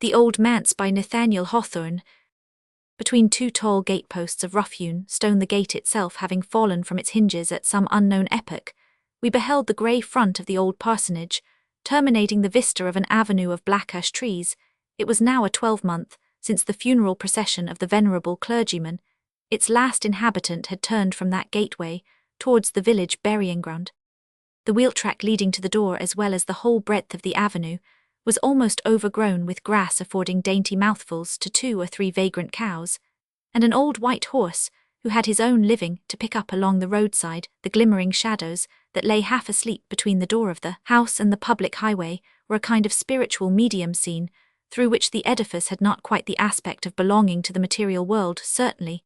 The Old Manse by Nathaniel Hawthorne. Between two tall gateposts of rough-hewn stone, the gate itself having fallen from its hinges at some unknown epoch, we beheld the grey front of the old parsonage, terminating the vista of an avenue of black ash trees. It was now a 12-month since the funeral procession of the venerable clergyman. Its last inhabitant had turned from that gateway towards the village burying-ground. The wheel-track leading to the door, as well as the whole breadth of the avenue, was almost overgrown with grass, affording dainty mouthfuls to 2 or 3 vagrant cows, and an old white horse, who had his own living to pick up along the roadside. The glimmering shadows that lay half asleep between the door of the house and the public highway were a kind of spiritual medium scene, through which the edifice had not quite the aspect of belonging to the material world. Certainly,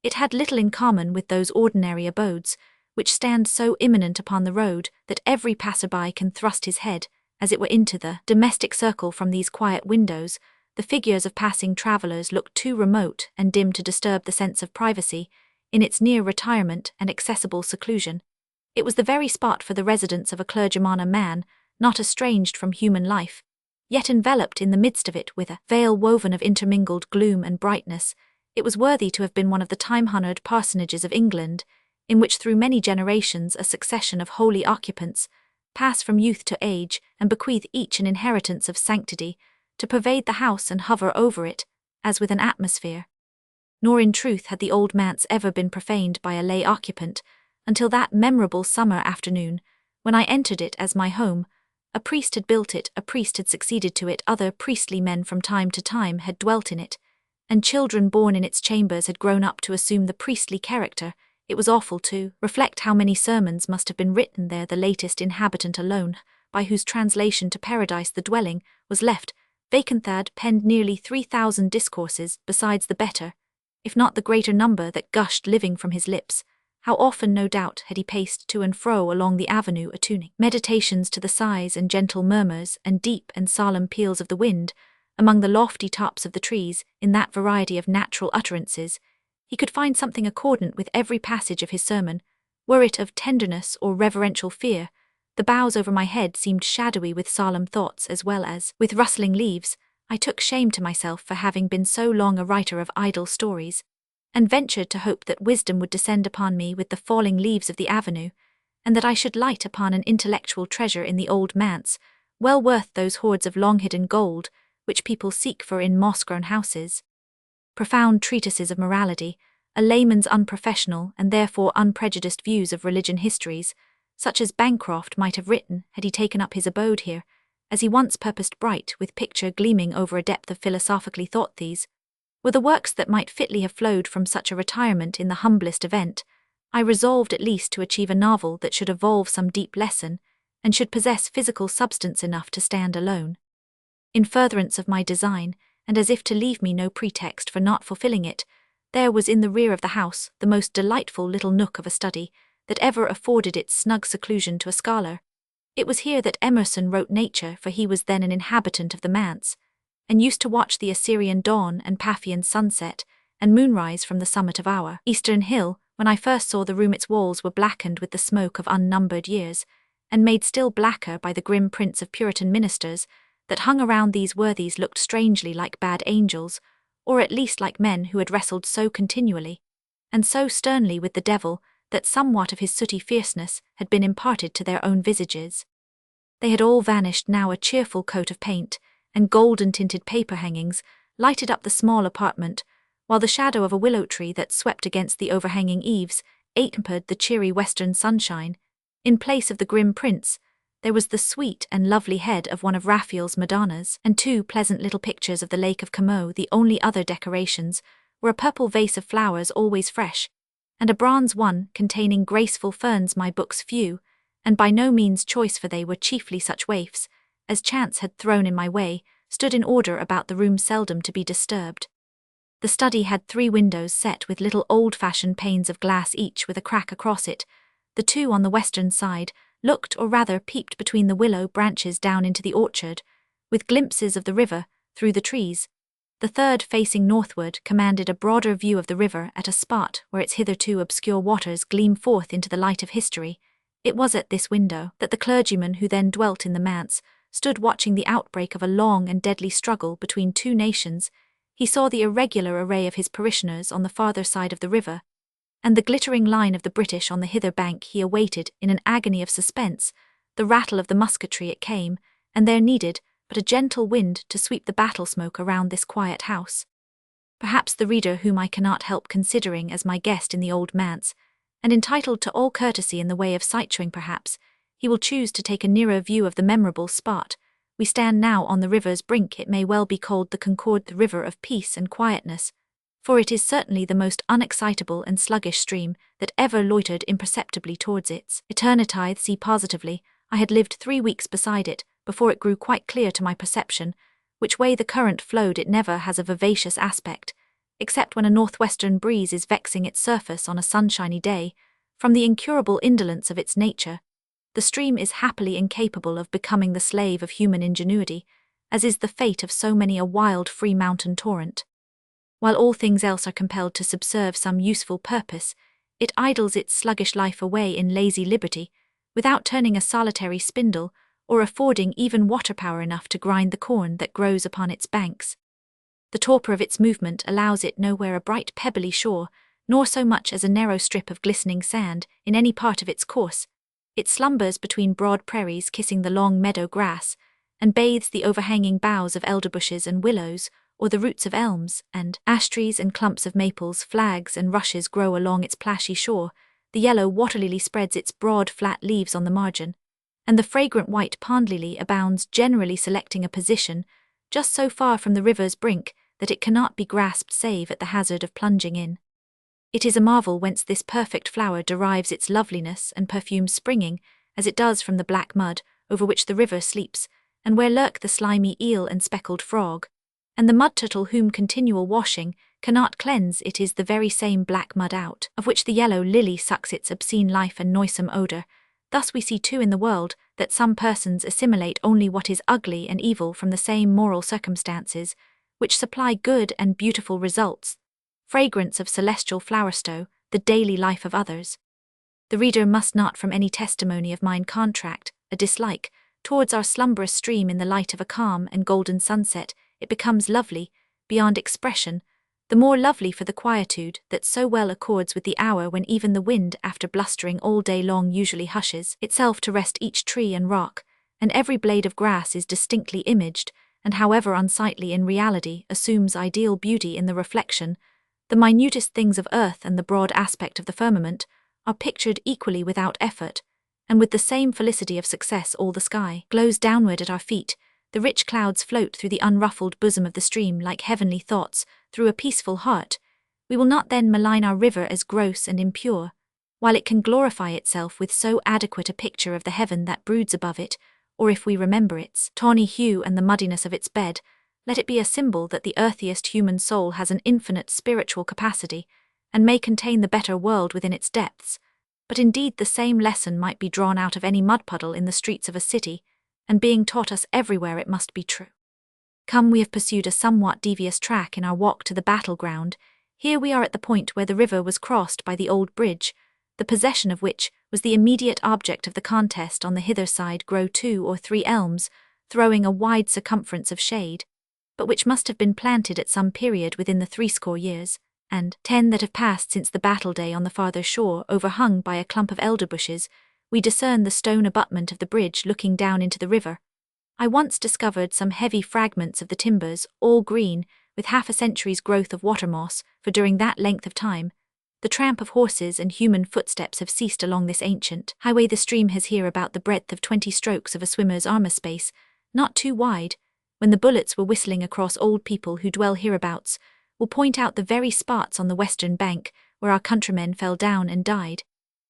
it had little in common with those ordinary abodes, which stand so imminent upon the road that every passer-by can thrust his head, as it were, into the domestic circle from these quiet windows. The figures of passing travellers looked too remote and dim to disturb the sense of privacy, in its near retirement and accessible seclusion. It was the very spot for the residence of a clergyman, a man not estranged from human life, yet enveloped in the midst of it with a veil woven of intermingled gloom and brightness. It was worthy to have been one of the time-honoured parsonages of England, in which through many generations a succession of holy occupants pass from youth to age and bequeath each an inheritance of sanctity, to pervade the house and hover over it, as with an atmosphere. Nor in truth had the Old Manse ever been profaned by a lay occupant, until that memorable summer afternoon, when I entered it as my home. A priest had built it, a priest had succeeded to it, other priestly men from time to time had dwelt in it, and children born in its chambers had grown up to assume the priestly character. It was awful to reflect how many sermons must have been written there. The latest inhabitant alone, by whose translation to paradise the dwelling was left vacant, had penned nearly 3,000 discourses, besides the better, if not the greater number that gushed living from his lips. How often, no doubt, had he paced to and fro along the avenue, attuning meditations to the sighs and gentle murmurs and deep and solemn peals of the wind among the lofty tops of the trees. In that variety of natural utterances, he could find something accordant with every passage of his sermon, were it of tenderness or reverential fear. The boughs over my head seemed shadowy with solemn thoughts as well as with rustling leaves. I took shame to myself for having been so long a writer of idle stories, and ventured to hope that wisdom would descend upon me with the falling leaves of the avenue, and that I should light upon an intellectual treasure in the Old Manse, well worth those hoards of long-hidden gold which people seek for in moss-grown houses. Profound treatises of morality, a layman's unprofessional and therefore unprejudiced views of religion, histories, such as Bancroft might have written had he taken up his abode here, as he once purposed, bright with picture gleaming over a depth of philosophically thought. These were the works that might fitly have flowed from such a retirement. In the humblest event, I resolved at least to achieve a novel that should evolve some deep lesson, and should possess physical substance enough to stand alone. In furtherance of my design, and as if to leave me no pretext for not fulfilling it, there was in the rear of the house the most delightful little nook of a study that ever afforded its snug seclusion to a scholar. It was here that Emerson wrote nature, for he was then an inhabitant of the manse, and used to watch the Assyrian dawn and Paphian sunset and moonrise from the summit of our eastern hill. When I first saw the room, its walls were blackened with the smoke of unnumbered years, and made still blacker by the grim prints of Puritan ministers that hung around. These worthies looked strangely like bad angels, or at least like men who had wrestled so continually and so sternly with the devil that somewhat of his sooty fierceness had been imparted to their own visages. They had all vanished now. A cheerful coat of paint and golden-tinted paper hangings lighted up the small apartment, while the shadow of a willow tree that swept against the overhanging eaves tempered the cheery western sunshine. In place of the grim prints, there was the sweet and lovely head of one of Raphael's Madonnas, and 2 pleasant little pictures of the Lake of Como. The only other decorations were a purple vase of flowers always fresh, and a bronze one containing graceful ferns. My books, few and by no means choice, for they were chiefly such waifs as chance had thrown in my way, stood in order about the room, seldom to be disturbed. The study had 3 windows set with little old-fashioned panes of glass, each with a crack across it. The 2 on the western side looked, or rather peeped, between the willow branches down into the orchard, with glimpses of the river through the trees. The 3rd, facing northward, commanded a broader view of the river at a spot where its hitherto obscure waters gleam forth into the light of history. It was at this window that the clergyman who then dwelt in the manse stood watching the outbreak of a long and deadly struggle between two nations, he saw the irregular array of his parishioners on the farther side of the river, and the glittering line of the British on the hither bank. He awaited, in an agony of suspense, the rattle of the musketry. It came, and there needed but a gentle wind to sweep the battle smoke around this quiet house. Perhaps the reader whom I cannot help considering as my guest in the old manse, and entitled to all courtesy in the way of sight-showing, perhaps he will choose to take a nearer view of the memorable spot. We stand now on the river's brink. It may well be called the Concord, the river of peace and quietness, for it is certainly the most unexcitable and sluggish stream that ever loitered imperceptibly towards its eternity. See positively, I had lived 3 weeks beside it before it grew quite clear to my perception which way the current flowed. It never has a vivacious aspect, except when a northwestern breeze is vexing its surface on a sunshiny day. From the incurable indolence of its nature, the stream is happily incapable of becoming the slave of human ingenuity, as is the fate of so many a wild free mountain torrent. While all things else are compelled to subserve some useful purpose, it idles its sluggish life away in lazy liberty, without turning a solitary spindle, or affording even water power enough to grind the corn that grows upon its banks. The torpor of its movement allows it nowhere a bright pebbly shore, nor so much as a narrow strip of glistening sand in any part of its course. It slumbers between broad prairies kissing the long meadow grass, and bathes the overhanging boughs of elder bushes and willows, or the roots of elms and ash trees and clumps of maples. Flags and rushes grow along its plashy shore, the yellow water lily spreads its broad flat leaves on the margin, and the fragrant white pond lily abounds, generally selecting a position just so far from the river's brink that it cannot be grasped save at the hazard of plunging in. It is a marvel whence this perfect flower derives its loveliness and perfume, springing, as it does, from the black mud over which the river sleeps, and where lurk the slimy eel and speckled frog, and the mud turtle whom continual washing cannot cleanse. It is the very same black mud out of which the yellow lily sucks its obscene life and noisome odour. Thus we see too in the world that some persons assimilate only what is ugly and evil from the same moral circumstances, which supply good and beautiful results. Fragrance of celestial flowerstow, the daily life of others. The reader must not from any testimony of mine contract a dislike towards our slumberous stream. In the light of a calm and golden sunset, it becomes lovely, beyond expression, the more lovely for the quietude that so well accords with the hour when even the wind, after blustering all day long, usually hushes itself to rest each tree and rock, and every blade of grass is distinctly imaged, and however unsightly in reality, assumes ideal beauty in the reflection. The minutest things of earth and the broad aspect of the firmament are pictured equally without effort, and with the same felicity of success. All the sky glows downward at our feet, the rich clouds float through the unruffled bosom of the stream like heavenly thoughts through a peaceful heart. We will not then malign our river as gross and impure, while it can glorify itself with so adequate a picture of the heaven that broods above it, or if we remember its tawny hue and the muddiness of its bed, let it be a symbol that the earthiest human soul has an infinite spiritual capacity, and may contain the better world within its depths. But indeed the same lesson might be drawn out of any mud puddle in the streets of a city, and being taught us everywhere it must be true. Come, we have pursued a somewhat devious track in our walk to the battleground. Here we are at the point where the river was crossed by the old bridge, the possession of which was the immediate object of the contest. On the hither side grow 2 or 3 elms, throwing a wide circumference of shade, but which must have been planted at some period within the 80 years, and 10 that have passed since the battle day. On the farther shore, overhung by a clump of elder bushes, we discern the stone abutment of the bridge looking down into the river. I once discovered some heavy fragments of the timbers, all green, with half a century's growth of water moss, for during that length of time, the tramp of horses and human footsteps have ceased along this ancient highway. The stream has here about the breadth of 20 strokes of a swimmer's armour space, not too wide. When the bullets were whistling across, old people who dwell hereabouts will point out the very spots on the western bank where our countrymen fell down and died.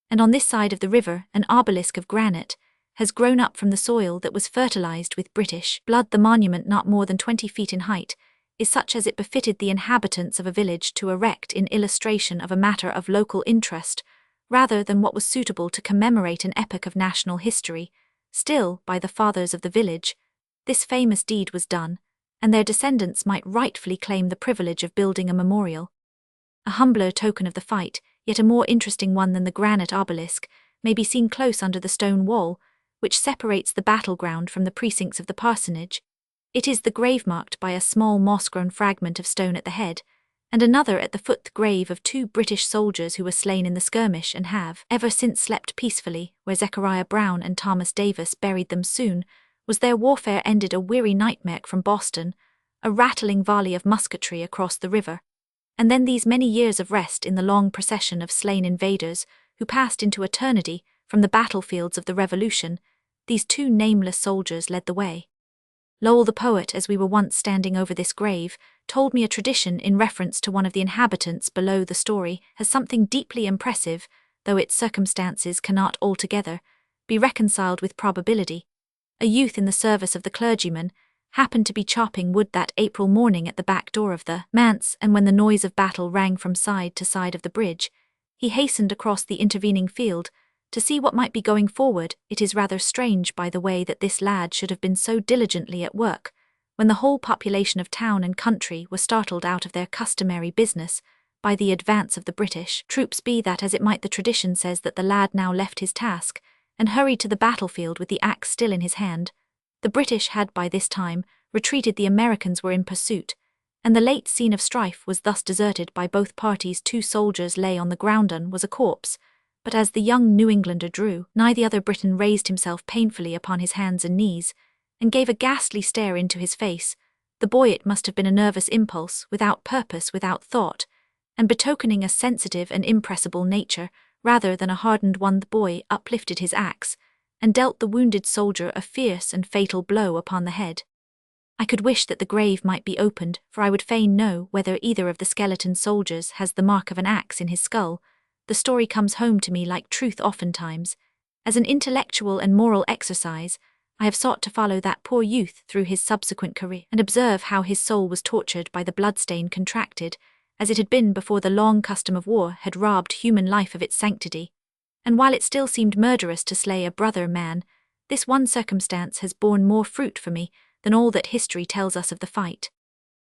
And on this side of the river, an obelisk of granite has grown up from the soil that was fertilized with British blood. The monument, not more than 20 feet in height, is such as it befitted the inhabitants of a village to erect in illustration of a matter of local interest, rather than what was suitable to commemorate an epoch of national history. Still, by the fathers of the village, this famous deed was done, and their descendants might rightfully claim the privilege of building a memorial. A humbler token of the fight, yet a more interesting one than the granite obelisk, may be seen close under the stone wall, which separates the battleground from the precincts of the parsonage. It is the grave marked by a small moss-grown fragment of stone at the head, and another at the foot, the grave of 2 British soldiers who were slain in the skirmish and have ever since slept peacefully, where Zechariah Brown and Thomas Davis buried them. Soon was their warfare ended, a weary nightmare from Boston, a rattling volley of musketry across the river, and then these many years of rest in the long procession of slain invaders who passed into eternity from the battlefields of the Revolution. These 2 nameless soldiers led the way. Lowell the poet, as we were once standing over this grave, told me a tradition in reference to one of the inhabitants below. The story has something deeply impressive, though its circumstances cannot altogether be reconciled with probability. A youth in the service of the clergyman happened to be chopping wood that April morning at the back door of the manse, and when the noise of battle rang from side to side of the bridge, he hastened across the intervening field to see what might be going forward. It is rather strange, by the way, that this lad should have been so diligently at work, when the whole population of town and country were startled out of their customary business by the advance of the British troops. Be that as it might, the tradition says that the lad now left his task and hurried to the battlefield with the axe still in his hand. The British had by this time retreated, the Americans were in pursuit, and the late scene of strife was thus deserted by both parties. 2 soldiers lay on the ground, one was a corpse, but as the young New Englander drew nigh, the other Briton raised himself painfully upon his hands and knees, and gave a ghastly stare into his face. The boy, it must have been a nervous impulse, without purpose, without thought, and betokening a sensitive and impressible nature rather than a hardened one. The boy uplifted his axe and dealt the wounded soldier a fierce and fatal blow upon the head. I could wish that the grave might be opened, for I would fain know whether either of the skeleton soldiers has the mark of an axe in his skull. The story comes home to me like truth oftentimes. As an intellectual and moral exercise, I have sought to follow that poor youth through his subsequent career, and observe how his soul was tortured by the bloodstain contracted, as it had been before the long custom of war had robbed human life of its sanctity. And while it still seemed murderous to slay a brother man, this one circumstance has borne more fruit for me than all that history tells us of the fight.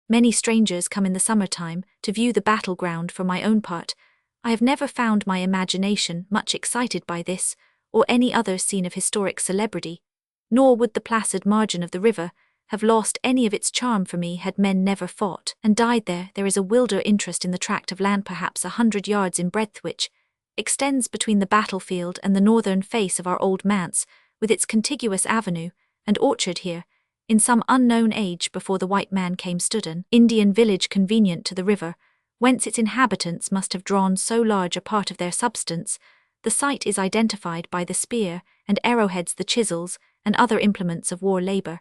Many strangers come in the summertime to view the battleground. For my own part, I have never found my imagination much excited by this or any other scene of historic celebrity, nor would the placid margin of the river have lost any of its charm for me had men never fought and died there. There is a wilder interest in the tract of land perhaps 100 yards in breadth which extends between the battlefield and the northern face of our old manse, with its contiguous avenue and orchard. Here, in some unknown age before the white man came, stood an Indian village convenient to the river, whence its inhabitants must have drawn so large a part of their substance. The site is identified by the spear and arrowheads, the chisels, and other implements of war labor,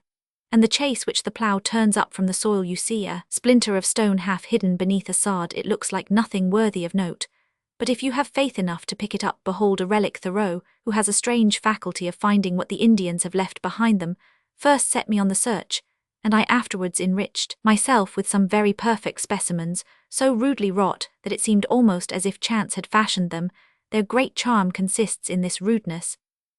and the chase which the plough turns up from the soil. You see a splinter of stone half hidden beneath a sod. It looks like nothing worthy of note, but if you have faith enough to pick it up, behold a relic. Thoreau, who has a strange faculty of finding what the Indians have left behind them, first set me on the search, and I afterwards enriched myself with some very perfect specimens, so rudely wrought that it seemed almost as if chance had fashioned them. Their great charm consists in this rudeness,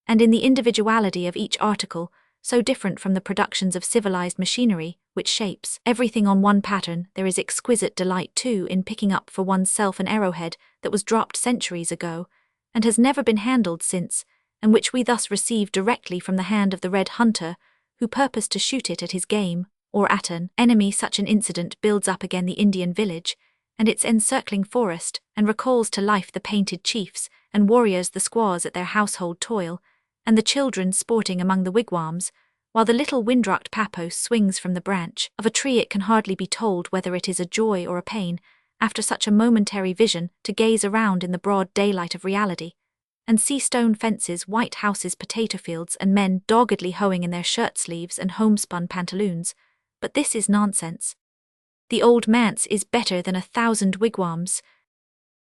and in the individuality of each article, so different from the productions of civilized machinery, which shapes everything on one pattern. There is exquisite delight, too, in picking up for oneself an arrowhead that was dropped centuries ago, and has never been handled since, and which we thus receive directly from the hand of the red hunter, who purposed to shoot it at his game, or at an enemy. Such an incident builds up again the Indian village, and its encircling forest, and recalls to life the painted chiefs and warriors, the squaws at their household toil, and the children sporting among the wigwams, while the little wind-rocked papoose swings from the branch of a tree. It can hardly be told whether it is a joy or a pain, after such a momentary vision, to gaze around in the broad daylight of reality, and see stone fences, white houses, potato fields, and men doggedly hoeing in their shirt-sleeves and homespun pantaloons. But this is nonsense. The old manse is better than 1,000 wigwams.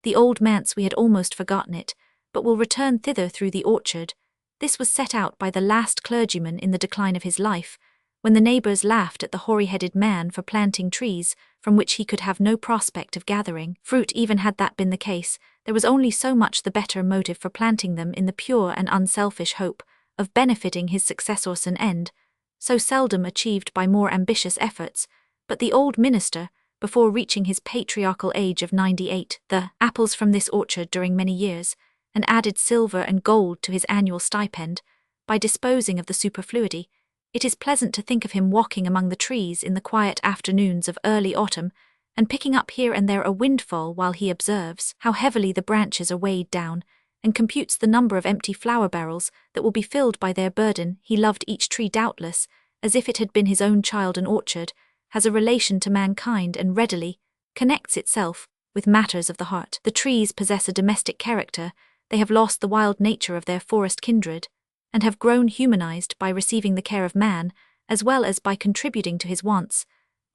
The old manse, we had almost forgotten it, but will return thither through the orchard. This was set out by the last clergyman in the decline of his life, when the neighbours laughed at the hoary-headed man for planting trees from which he could have no prospect of gathering fruit. Even had that been the case, there was only so much the better motive for planting them, in the pure and unselfish hope of benefiting his successors, an end so seldom achieved by more ambitious efforts. But the old minister, before reaching his patriarchal age of 98, the apples from this orchard during many years, and added silver and gold to his annual stipend, by disposing of the superfluity, it is pleasant to think of him walking among the trees in the quiet afternoons of early autumn, and picking up here and there a windfall while he observes how heavily the branches are weighed down, and computes the number of empty flower barrels that will be filled by their burden. He loved each tree doubtless, as if it had been his own child and orchard, has a relation to mankind and readily connects itself with matters of the heart. The trees possess a domestic character, they have lost the wild nature of their forest kindred, and have grown humanized by receiving the care of man, as well as by contributing to his wants.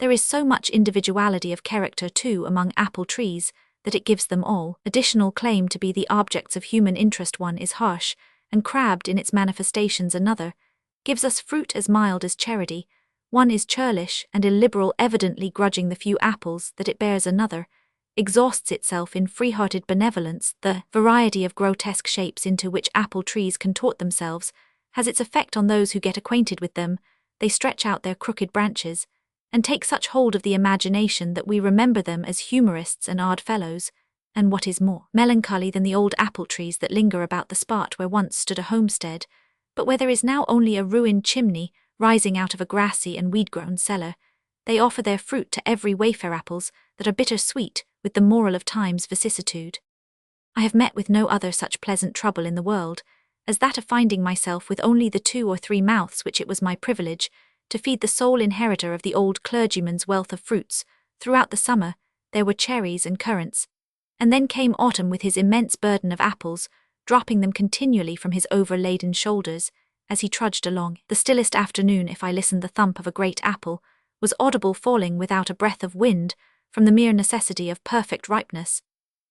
There is so much individuality of character too among apple trees, that it gives them all additional claim to be the objects of human interest. One is harsh, and crabbed in its manifestations. Another gives us fruit as mild as charity. One is churlish and illiberal, evidently grudging the few apples that it bears. Another exhausts itself in free-hearted benevolence. The variety of grotesque shapes into which apple trees contort themselves has its effect on those who get acquainted with them. They stretch out their crooked branches, and take such hold of the imagination that we remember them as humorists and odd fellows, and what is more melancholy than the old apple trees that linger about the spot where once stood a homestead, but where there is now only a ruined chimney rising out of a grassy and weed-grown cellar, they offer their fruit to every wayfare apples that are bitter-sweet with the moral of time's vicissitude. I have met with no other such pleasant trouble in the world as that of finding myself with only the 2 or 3 mouths which it was my privilege to feed the sole inheritor of the old clergyman's wealth of fruits. Throughout the summer there were cherries and currants, and then came autumn with his immense burden of apples, dropping them continually from his overladen shoulders as he trudged along. The stillest afternoon, if I listened, the thump of a great apple was audible falling without a breath of wind from the mere necessity of perfect ripeness,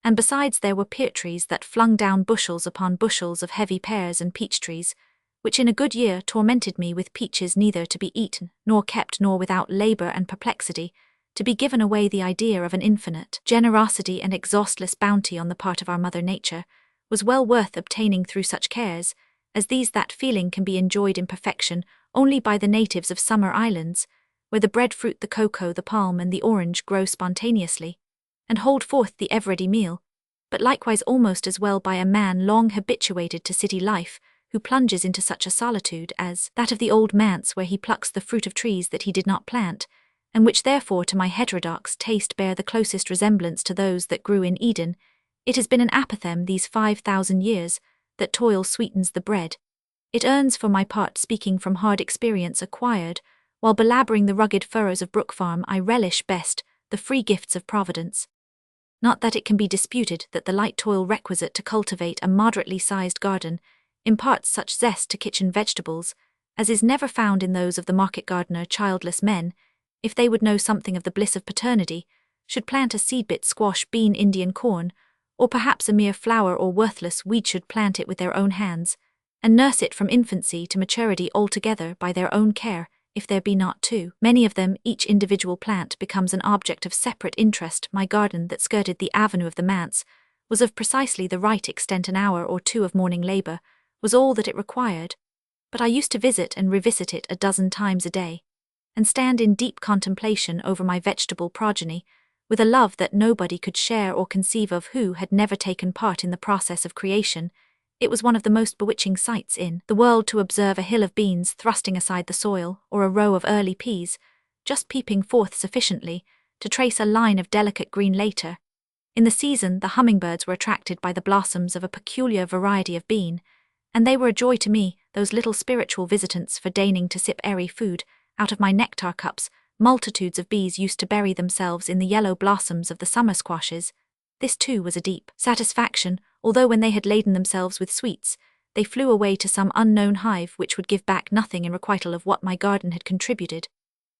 and besides there were pear trees that flung down bushels upon bushels of heavy pears, and peach trees which in a good year tormented me with peaches neither to be eaten nor kept, nor without labour and perplexity to be given away. The idea of an infinite generosity and exhaustless bounty on the part of our Mother Nature was well worth obtaining through such cares as these. That feeling can be enjoyed in perfection only by the natives of summer islands, where the breadfruit, the cocoa, the palm, and the orange grow spontaneously, and hold forth the ever-ready meal, but likewise almost as well by a man long habituated to city life, who plunges into such a solitude as that of the old manse, where he plucks the fruit of trees that he did not plant, and which therefore to my heterodox taste bear the closest resemblance to those that grew in Eden. It has been an apothegm these 5,000 years, that toil sweetens the bread. It earns for my part, speaking from hard experience acquired, while belabouring the rugged furrows of Brook Farm, I relish best the free gifts of Providence. Not that it can be disputed that the light toil requisite to cultivate a moderately sized garden imparts such zest to kitchen vegetables as is never found in those of the market gardener. Childless men, if they would know something of the bliss of paternity, should plant a seedbit squash, bean, Indian corn, or perhaps a mere flower or worthless weed, should plant it with their own hands, and nurse it from infancy to maturity altogether by their own care. If there be not too many of them, each individual plant becomes an object of separate interest. My garden that skirted the avenue of the manse was of precisely the right extent. An hour or 2 of morning labour was all that it required, but I used to visit and revisit it a dozen times a day, and stand in deep contemplation over my vegetable progeny, with a love that nobody could share or conceive of who had never taken part in the process of creation. It was one of the most bewitching sights in the world to observe a hill of beans thrusting aside the soil, or a row of early peas just peeping forth sufficiently to trace a line of delicate green later. In the season, the hummingbirds were attracted by the blossoms of a peculiar variety of bean, and they were a joy to me, those little spiritual visitants, for deigning to sip airy food out of my nectar cups. Multitudes of bees used to bury themselves in the yellow blossoms of the summer squashes. This too was a deep satisfaction, although when they had laden themselves with sweets, they flew away to some unknown hive which would give back nothing in requital of what my garden had contributed.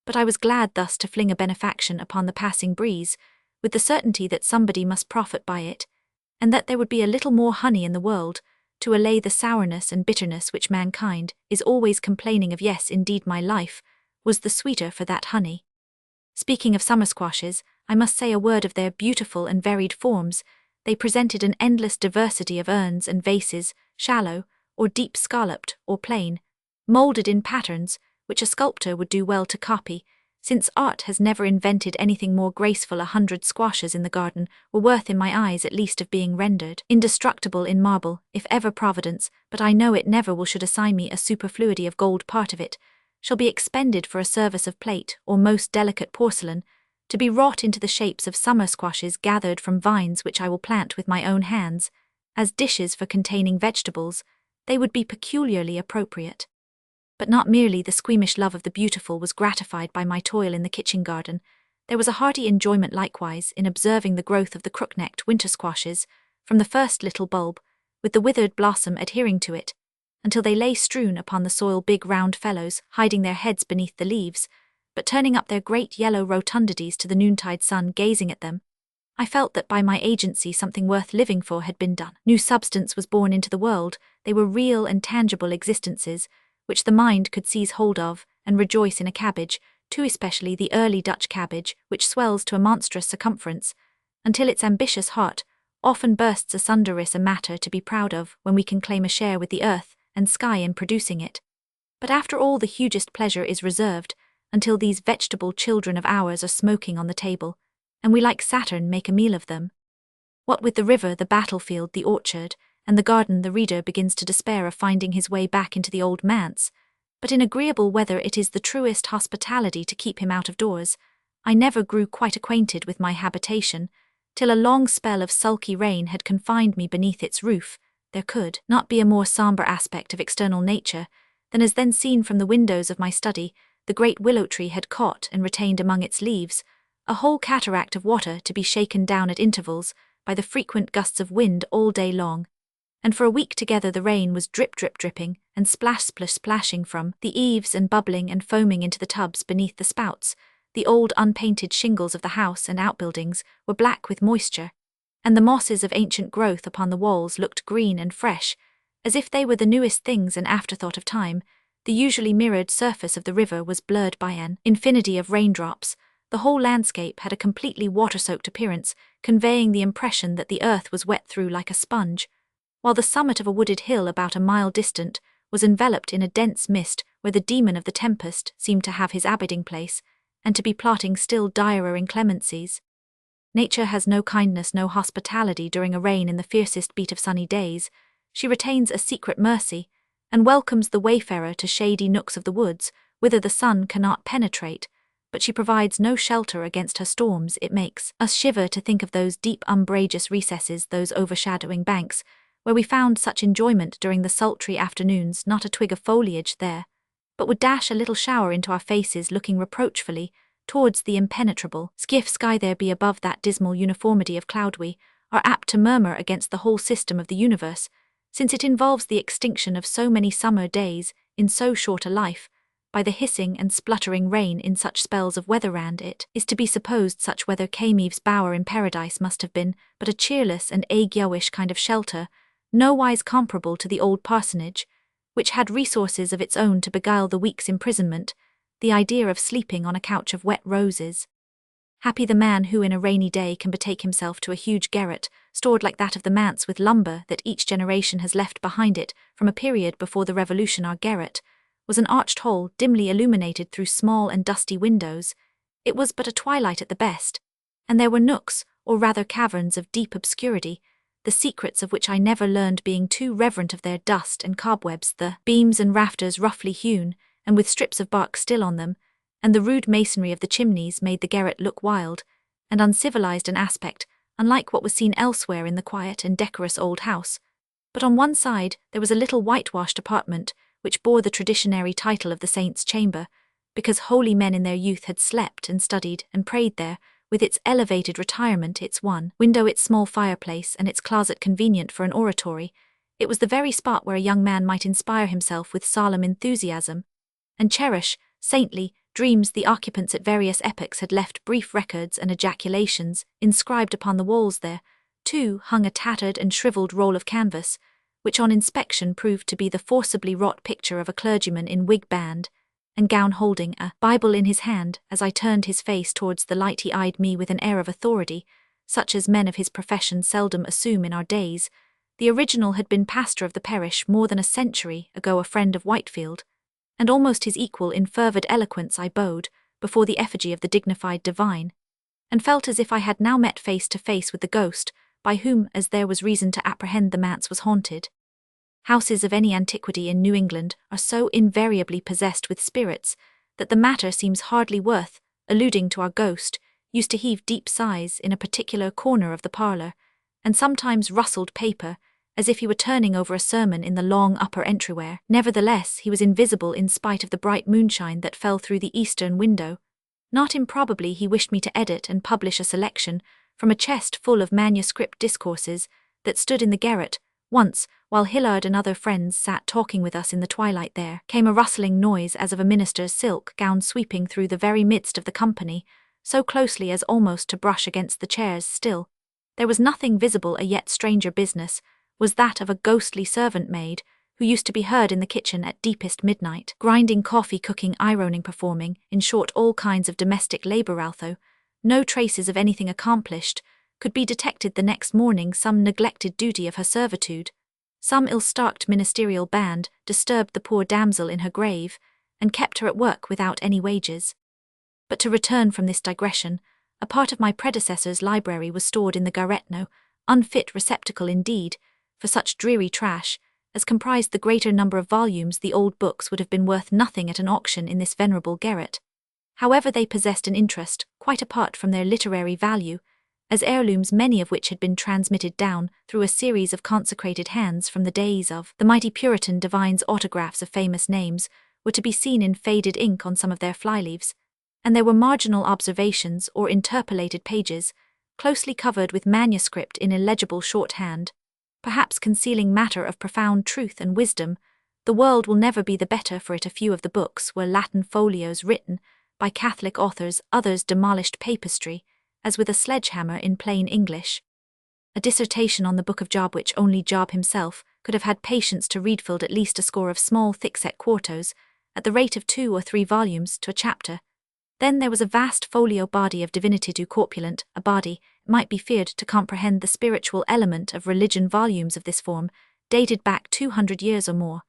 But I was glad thus to fling a benefaction upon the passing breeze, with the certainty that somebody must profit by it, and that there would be a little more honey in the world, to allay the sourness and bitterness which mankind is always complaining of. Yes, indeed, my life was the sweeter for that honey. Speaking of summer squashes, I must say a word of their beautiful and varied forms. They presented an endless diversity of urns and vases, shallow, or deep scalloped, or plain, moulded in patterns which a sculptor would do well to copy, Since art has never invented anything more graceful, 100 squashes in the garden were worth in my eyes at least of being rendered indestructible in marble, if ever Providence, but I know it never will, should assign me a superfluity of gold, part of it shall be expended for a service of plate or most delicate porcelain, to be wrought into the shapes of summer squashes gathered from vines which I will plant with my own hands. As dishes for containing vegetables, they would be peculiarly appropriate. But not merely the squeamish love of the beautiful was gratified by my toil in the kitchen garden. There was a hearty enjoyment likewise in observing the growth of the crook-necked winter squashes, from the first little bulb, with the withered blossom adhering to it, until they lay strewn upon the soil, big round fellows, hiding their heads beneath the leaves, but turning up their great yellow rotundities to the noontide sun gazing at them. I felt that by my agency something worth living for had been done. New substance was born into the world. They were real and tangible existences, which the mind could seize hold of and rejoice in. A cabbage, too, especially the early Dutch cabbage, which swells to a monstrous circumference, until its ambitious heart often bursts asunder, is a matter to be proud of when we can claim a share with the earth and sky in producing it. But after all, the hugest pleasure is reserved until these vegetable children of ours are smoking on the table, and we like Saturn make a meal of them. What with the river, the battlefield, the orchard, and the garden, the reader begins to despair of finding his way back into the old manse, but in agreeable weather it is the truest hospitality to keep him out of doors. I never grew quite acquainted with my habitation, till a long spell of sulky rain had confined me beneath its roof. There could not be a more sombre aspect of external nature than as then seen from the windows of my study. The great willow tree had caught and retained among its leaves a whole cataract of water, to be shaken down at intervals by the frequent gusts of wind all day long, and for a week together the rain was drip drip dripping and splash splish splashing from the eaves and bubbling and foaming into the tubs beneath the spouts. The old unpainted shingles of the house and outbuildings were black with moisture, and the mosses of ancient growth upon the walls looked green and fresh, as if they were the newest things, an afterthought of time. The usually mirrored surface of the river was blurred by an infinity of raindrops. The whole landscape had a completely water-soaked appearance, conveying the impression that the earth was wet through like a sponge, while the summit of a wooded hill about a mile distant was enveloped in a dense mist, where the demon of the tempest seemed to have his abiding place, and to be plotting still direr inclemencies. Nature has no kindness, no hospitality during a rain in the fiercest beat of sunny days. She retains a secret mercy, and welcomes the wayfarer to shady nooks of the woods, whither the sun cannot penetrate, but she provides no shelter against her storms. It makes us shiver to think of those deep umbrageous recesses, those overshadowing banks, where we found such enjoyment during the sultry afternoons. Not a twig of foliage there, but would dash a little shower into our faces, looking reproachfully towards the impenetrable skiff sky there be above. That dismal uniformity of cloud we are apt to murmur against the whole system of the universe, since it involves the extinction of so many summer days in so short a life, by the hissing and spluttering rain in such spells of weather. And it is to be supposed such weather came. Eve's bower in paradise must have been but a cheerless and ague-yowish kind of shelter, nowise comparable to the old parsonage, which had resources of its own to beguile the week's imprisonment, the idea of sleeping on a couch of wet roses. Happy the man who in a rainy day can betake himself to a huge garret, stored like that of the manse with lumber that each generation has left behind it from a period before the Revolution. Our garret was an arched hall dimly illuminated through small and dusty windows. It was but a twilight at the best, and there were nooks, or rather caverns of deep obscurity, the secrets of which I never learned, being too reverent of their dust and cobwebs. The beams and rafters roughly hewn, and with strips of bark still on them, and the rude masonry of the chimneys made the garret look wild and uncivilized an aspect, unlike what was seen elsewhere in the quiet and decorous old house. But on one side there was a little whitewashed apartment, which bore the traditionary title of the saint's chamber, because holy men in their youth had slept and studied and prayed there, with its elevated retirement, its one window, its small fireplace, and its closet convenient for an oratory. It was the very spot where a young man might inspire himself with solemn enthusiasm, and cherish saintly dreams. The occupants at various epochs had left brief records and ejaculations inscribed upon the walls. There, too, hung a tattered and shriveled roll of canvas, which on inspection proved to be the forcibly wrought picture of a clergyman in wig band and gown holding a Bible in his hand. As I turned his face towards the light he eyed me with an air of authority, such as men of his profession seldom assume in our days. The original had been pastor of the parish more than a century ago, a friend of Whitefield, and almost his equal in fervid eloquence. I bowed, before the effigy of the dignified divine, and felt as if I had now met face to face with the ghost, by whom, as there was reason to apprehend, the manse was haunted. Houses of any antiquity in New England are so invariably possessed with spirits that the matter seems hardly worth alluding to. Our ghost used to heave deep sighs in a particular corner of the parlour, and sometimes rustled paper, as if he were turning over a sermon in the long upper entryway. Nevertheless, he was invisible in spite of the bright moonshine that fell through the eastern window. Not improbably he wished me to edit and publish a selection from a chest full of manuscript discourses that stood in the garret. Once, while Hillard and other friends sat talking with us in the twilight, there came a rustling noise as of a minister's silk gown sweeping through the very midst of the company, so closely as almost to brush against the chairs. Still, there was nothing visible. A yet stranger business was that of a ghostly servant maid, who used to be heard in the kitchen at deepest midnight, grinding coffee, cooking, ironing, performing, in short, all kinds of domestic labour. Although no traces of anything accomplished could be detected the next morning, some neglected duty of her servitude, some ill-starked ministerial band, disturbed the poor damsel in her grave, and kept her at work without any wages. But to return from this digression, a part of my predecessor's library was stored in the garret, unfit receptacle indeed for such dreary trash, as comprised the greater number of volumes. The old books would have been worth nothing at an auction in this venerable garret. However, they possessed an interest, quite apart from their literary value, as heirlooms, many of which had been transmitted down through a series of consecrated hands from the days of the mighty Puritan divines. Autographs of famous names were to be seen in faded ink on some of their flyleaves, and there were marginal observations or interpolated pages, closely covered with manuscript in illegible shorthand, perhaps concealing matter of profound truth and wisdom. The world will never be the better for it. A few of the books were Latin folios written by Catholic authors, others demolished papistry, as with a sledgehammer, in plain English. A dissertation on the Book of Job, which only Job himself could have had patience to read, filled at least a score of small thick-set quartos, at the rate of 2 or 3 volumes to a chapter. Then there was a vast folio body of divinity, too corpulent a body, it might be feared, to comprehend the spiritual element of religion. Volumes of this form dated back 200 years or more,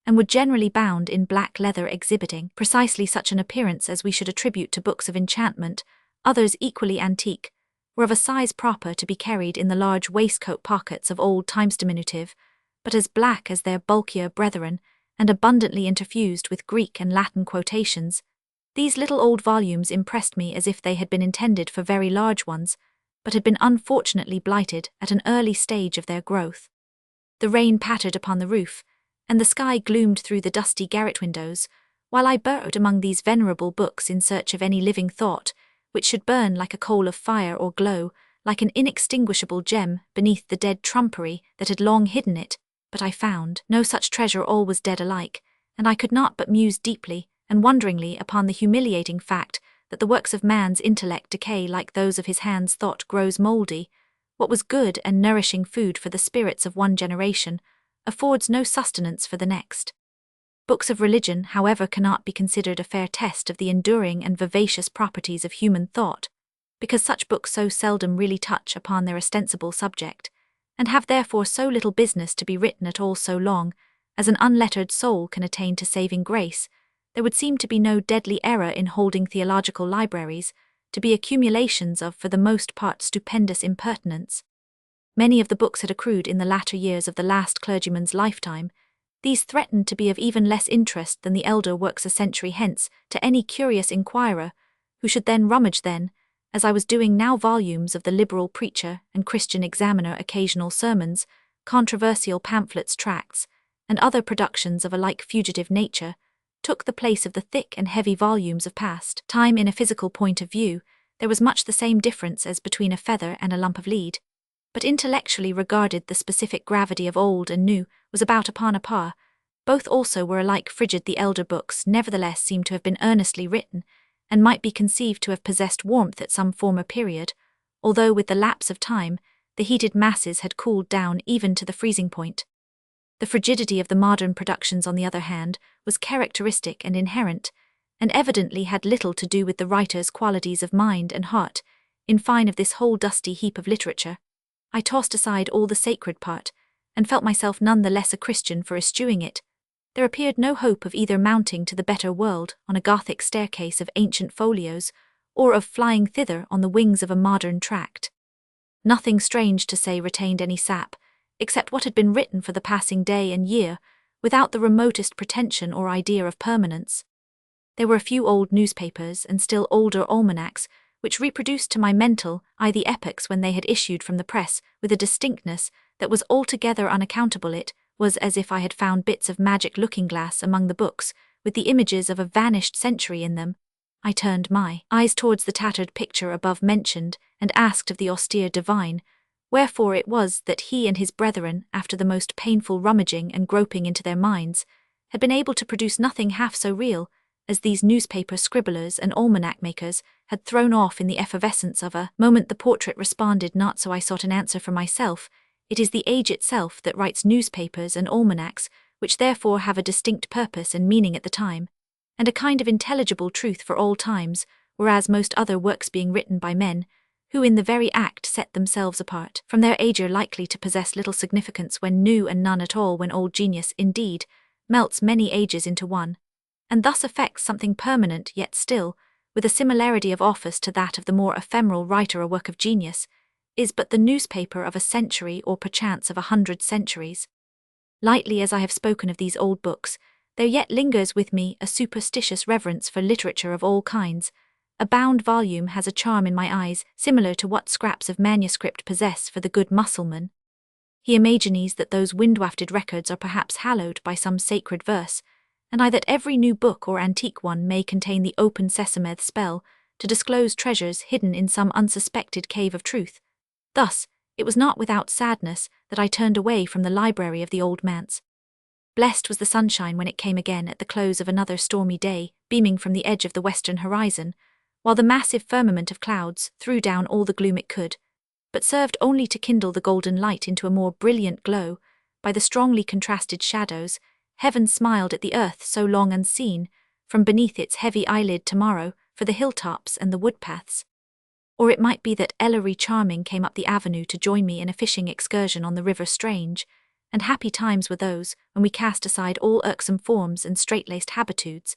and were generally bound in black leather, exhibiting precisely such an appearance as we should attribute to books of enchantment. Others, equally antique, were of a size proper to be carried in the large waistcoat pockets of old times, diminutive, but as black as their bulkier brethren, and abundantly interfused with Greek and Latin quotations. These little old volumes impressed me as if they had been intended for very large ones, but had been unfortunately blighted at an early stage of their growth. The rain pattered upon the roof, and the sky gloomed through the dusty garret windows, while I burrowed among these venerable books in search of any living thought which should burn like a coal of fire, or glow like an inextinguishable gem beneath the dead trumpery that had long hidden it. But I found no such treasure. All was dead alike, and I could not but muse deeply and wonderingly upon the humiliating fact that the works of man's intellect decay like those of his hands. Thought grows mouldy. What was good and nourishing food for the spirits of one generation affords no sustenance for the next. Books of religion, however, cannot be considered a fair test of the enduring and vivacious properties of human thought, because such books so seldom really touch upon their ostensible subject, and have therefore so little business to be written at all. So long as an unlettered soul can attain to saving grace, there would seem to be no deadly error in holding theological libraries to be accumulations of, for the most part, stupendous impertinence. Many of the books had accrued in the latter years of the last clergyman's lifetime. These threatened to be of even less interest than the elder works a century hence to any curious inquirer, who should then rummage as I was doing now, volumes of the Liberal Preacher and Christian Examiner, occasional sermons, controversial pamphlets, tracts, and other productions of a like fugitive nature, took the place of the thick and heavy volumes of past time. In a physical point of view, there was much the same difference as between a feather and a lump of lead, but intellectually regarded, the specific gravity of old and new was about upon a par. Both also were alike frigid. The elder books nevertheless seemed to have been earnestly written, and might be conceived to have possessed warmth at some former period, although with the lapse of time the heated masses had cooled down even to the freezing point. The frigidity of the modern productions, on the other hand, was characteristic and inherent, and evidently had little to do with the writer's qualities of mind and heart. In fine, of this whole dusty heap of literature, I tossed aside all the sacred part, and felt myself none the less a Christian for eschewing it. There appeared no hope of either mounting to the better world on a Gothic staircase of ancient folios, or of flying thither on the wings of a modern tract. Nothing, strange to say, retained any sap, except what had been written for the passing day and year, without the remotest pretension or idea of permanence. There were a few old newspapers and still older almanacs, which reproduced to my mental eye the epochs when they had issued from the press with a distinctness that was altogether unaccountable. It was as if I had found bits of magic looking-glass among the books, with the images of a vanished century in them. I turned my eyes towards the tattered picture above mentioned, and asked of the austere divine, wherefore it was that he and his brethren, after the most painful rummaging and groping into their minds, had been able to produce nothing half so real as these newspaper scribblers and almanac makers had thrown off in the effervescence of a moment. The portrait responded not, so I sought an answer for myself. It is the age itself that writes newspapers and almanacs, which therefore have a distinct purpose and meaning at the time, and a kind of intelligible truth for all times, whereas most other works being written by men, who in the very act set themselves apart from their age, are likely to possess little significance when new, and none at all when old. Genius, indeed, melts many ages into one, and thus affects something permanent, yet still, with a similarity of office to that of the more ephemeral writer. A work of genius is but the newspaper of a century, or perchance of 100 centuries. Lightly as I have spoken of these old books, there yet lingers with me a superstitious reverence for literature of all kinds. A bound volume has a charm in my eyes similar to what scraps of manuscript possess for the good Mussulman. He imagines that those wind-wafted records are perhaps hallowed by some sacred verse, and I that every new book or antique one may contain the open sesame spell to disclose treasures hidden in some unsuspected cave of truth. Thus, it was not without sadness that I turned away from the library of the old manse. Blessed was the sunshine when it came again at the close of another stormy day, beaming from the edge of the western horizon, while the massive firmament of clouds threw down all the gloom it could, but served only to kindle the golden light into a more brilliant glow. By the strongly contrasted shadows, heaven smiled at the earth so long unseen, from beneath its heavy eyelid tomorrow for the hilltops and the woodpaths. Or it might be that Ellery Charming came up the avenue to join me in a fishing excursion on the river Strange, and happy times were those when we cast aside all irksome forms and straight-laced habitudes,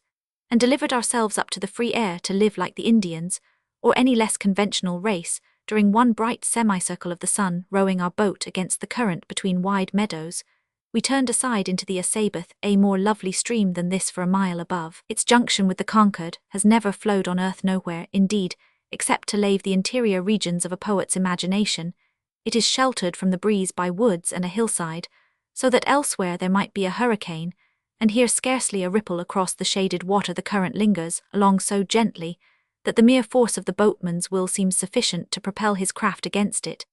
and delivered ourselves up to the free air to live like the Indians, or any less conventional race, during one bright semicircle of the sun, rowing our boat against the current between wide meadows. We turned aside into the Asabeth, a more lovely stream than this for a mile above. Its junction with the Concord has never flowed on earth, nowhere, indeed, except to lave the interior regions of a poet's imagination. It is sheltered from the breeze by woods and a hillside, so that elsewhere there might be a hurricane, and here scarcely a ripple across the shaded water. The current lingers along so gently that the mere force of the boatman's will seems sufficient to propel his craft against it.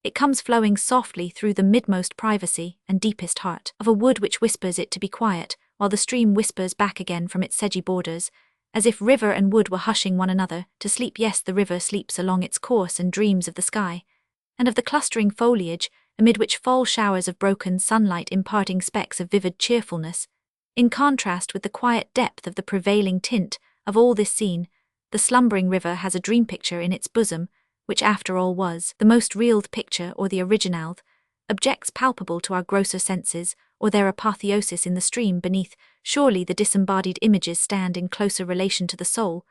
It comes flowing softly through the midmost privacy and deepest heart of a wood which whispers it to be quiet, while the stream whispers back again from its sedgy borders, as if river and wood were hushing one another to sleep. Yes, the river sleeps along its course and dreams of the sky, and of the clustering foliage, amid which fall showers of broken sunlight imparting specks of vivid cheerfulness. In contrast with the quiet depth of the prevailing tint of all this scene, the slumbering river has a dream picture in its bosom, which after all was the most real picture, or the original, objects palpable to our grosser senses, or their apotheosis in the stream beneath. Surely the disembodied images stand in closer relation to the soul,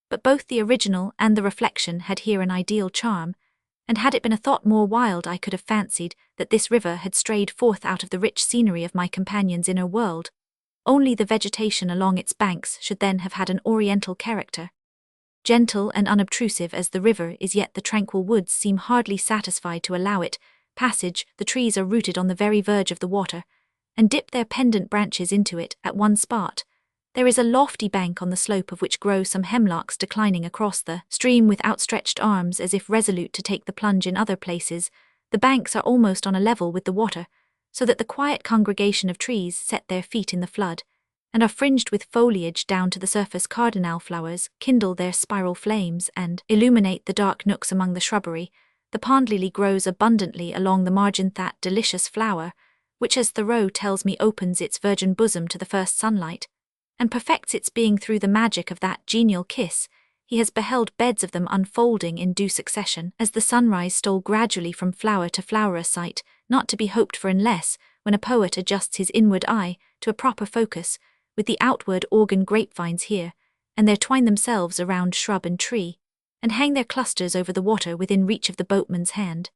but both the original and the reflection had here an ideal charm, and had it been a thought more wild, I could have fancied that this river had strayed forth out of the rich scenery of my companion's inner world. Only the vegetation along its banks should then have had an oriental character. Gentle and unobtrusive as the river is, yet the tranquil woods seem hardly satisfied to allow it passage. The trees are rooted on the very verge of the water, and dip their pendant branches into it at one spot. There is a lofty bank on the slope of which grow some hemlocks declining across the stream with outstretched arms as if resolute to take the plunge. In other places, the banks are almost on a level with the water, so that the quiet congregation of trees set their feet in the flood, and are fringed with foliage down to the surface. Cardinal flowers kindle their spiral flames and illuminate the dark nooks among the shrubbery. The pond lily grows abundantly along the margin, that delicious flower, which, as Thoreau tells me, opens its virgin bosom to the first sunlight, and perfects its being through the magic of that genial kiss. He has beheld beds of them unfolding in due succession, as the sunrise stole gradually from flower to flower, a sight not to be hoped for unless, when a poet adjusts his inward eye to a proper focus, with the outward organ grapevines here, and there twine themselves around shrub and tree, and hang their clusters over the water within reach of the boatman's hand.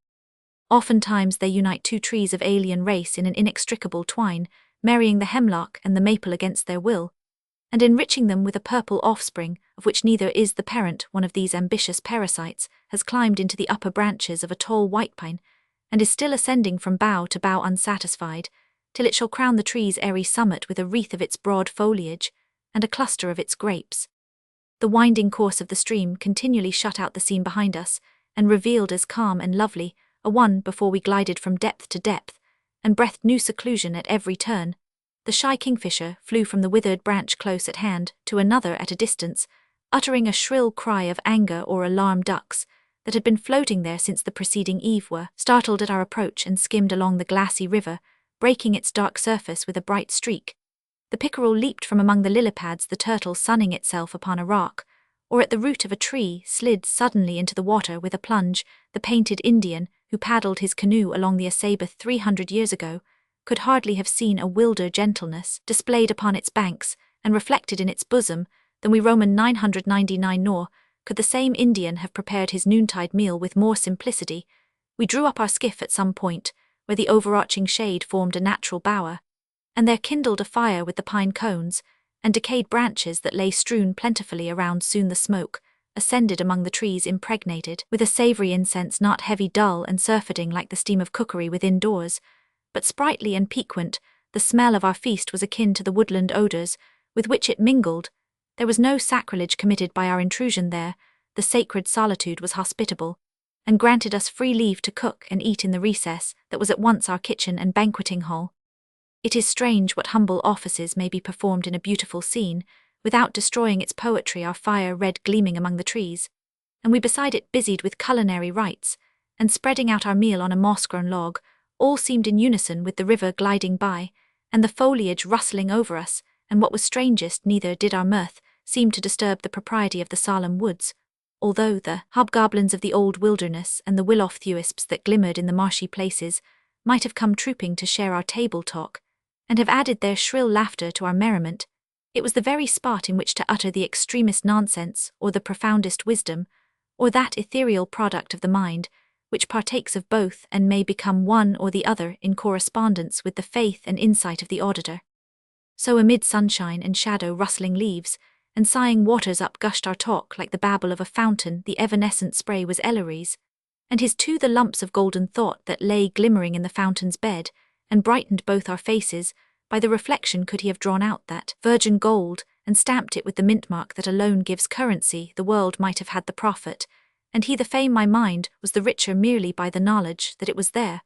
Oftentimes they unite two trees of alien race in an inextricable twine, marrying the hemlock and the maple against their will, and enriching them with a purple offspring, of which neither is the parent. One of these ambitious parasites has climbed into the upper branches of a tall white pine, and is still ascending from bough to bough unsatisfied, till it shall crown the tree's airy summit with a wreath of its broad foliage, and a cluster of its grapes. The winding course of the stream continually shut out the scene behind us, and revealed as calm and lovely a one before we glided from depth to depth, and breathed new seclusion at every turn. The shy kingfisher flew from the withered branch close at hand to another at a distance, uttering a shrill cry of anger, or alarmed ducks, that had been floating there since the preceding eve, were startled at our approach and skimmed along the glassy river, breaking its dark surface with a bright streak. The pickerel leaped from among the lily pads, the turtle sunning itself upon a rock, or at the root of a tree slid suddenly into the water with a plunge. The painted Indian, who paddled his canoe along the Asabeth 300 years ago, could hardly have seen a wilder gentleness displayed upon its banks and reflected in its bosom than we Roman 999, nor could the same Indian have prepared his noontide meal with more simplicity. We drew up our skiff at some point where the overarching shade formed a natural bower, and there kindled a fire with the pine cones and decayed branches that lay strewn plentifully around. Soon the smoke ascended among the trees, impregnated with a savoury incense, not heavy, dull, and surfeiting like the steam of cookery within doors, but sprightly and piquant. The smell of our feast was akin to the woodland odours with which it mingled. There was no sacrilege committed by our intrusion there. The sacred solitude was hospitable, and granted us free leave to cook and eat in the recess that was at once our kitchen and banqueting hall. It is strange what humble offices may be performed in a beautiful scene, without destroying its poetry. Our fire red gleaming among the trees, and we beside it busied with culinary rites, and spreading out our meal on a moss-grown log, all seemed in unison with the river gliding by, and the foliage rustling over us, and what was strangest, neither did our mirth seem to disturb the propriety of the solemn woods, although the hobgoblins of the old wilderness and the will-o'-the-wisps that glimmered in the marshy places might have come trooping to share our table talk, and have added their shrill laughter to our merriment. It was the very spot in which to utter the extremest nonsense, or the profoundest wisdom, or that ethereal product of the mind, which partakes of both and may become one or the other in correspondence with the faith and insight of the auditor. So amid sunshine and shadow, rustling leaves, and sighing waters up gushed our talk like the babble of a fountain. The evanescent spray was Ellery's, and his too the lumps of golden thought that lay glimmering in the fountain's bed, and brightened both our faces. By the reflection could he have drawn out that virgin gold, and stamped it with the mint mark that alone gives currency, the world might have had the profit, and he the fame. My mind was the richer merely by the knowledge that it was there.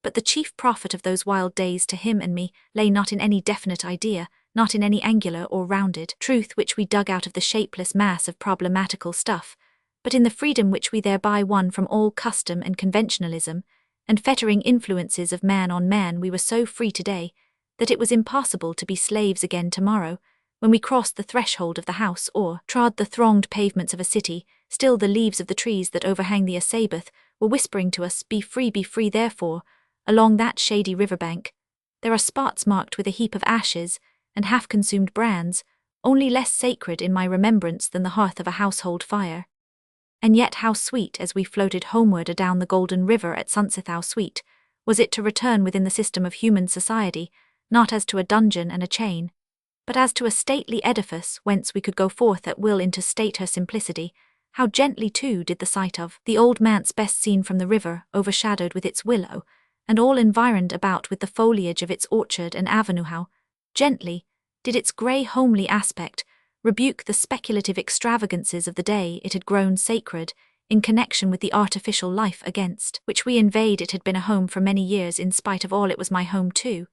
But the chief profit of those wild days to him and me lay not in any definite idea, not in any angular or rounded truth which we dug out of the shapeless mass of problematical stuff, but in the freedom which we thereby won from all custom and conventionalism, and fettering influences of man on man. We were so free today that it was impossible to be slaves again tomorrow. When we crossed the threshold of the house or trod the thronged pavements of a city, still the leaves of the trees that overhang the Asabeth were whispering to us, be free, therefore. Along that shady riverbank there are spots marked with a heap of ashes and half-consumed brands, only less sacred in my remembrance than the hearth of a household fire. And yet how sweet, as we floated homeward adown the golden river at sunset, how sweet was it to return within the system of human society, not as to a dungeon and a chain, but as to a stately edifice whence we could go forth at will into state her simplicity. How gently, too, did the sight of the old manse, best seen from the river, overshadowed with its willow, and all environed about with the foliage of its orchard and avenue, how gently did its grey homely aspect rebuke the speculative extravagances of the day. It had grown sacred in connection with the artificial life against which we inveighed. It had been a home for many years. In spite of all, it was my home too.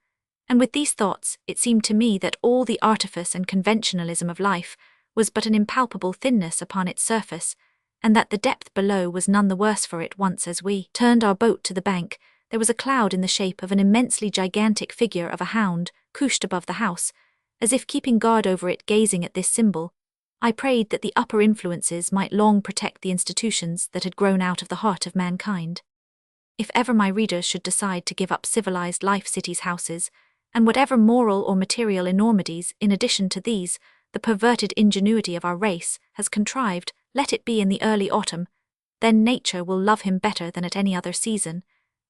And with these thoughts, it seemed to me that all the artifice and conventionalism of life was but an impalpable thinness upon its surface, and that the depth below was none the worse for it. Once, as we turned our boat to the bank, there was a cloud in the shape of an immensely gigantic figure of a hound, couched above the house, as if keeping guard over it. Gazing at this symbol, I prayed that the upper influences might long protect the institutions that had grown out of the heart of mankind. If ever my readers should decide to give up civilized life, cities, houses, And whatever moral or material enormities, in addition to these, the perverted ingenuity of our race has contrived, let it be in the early autumn, then nature will love him better than at any other season,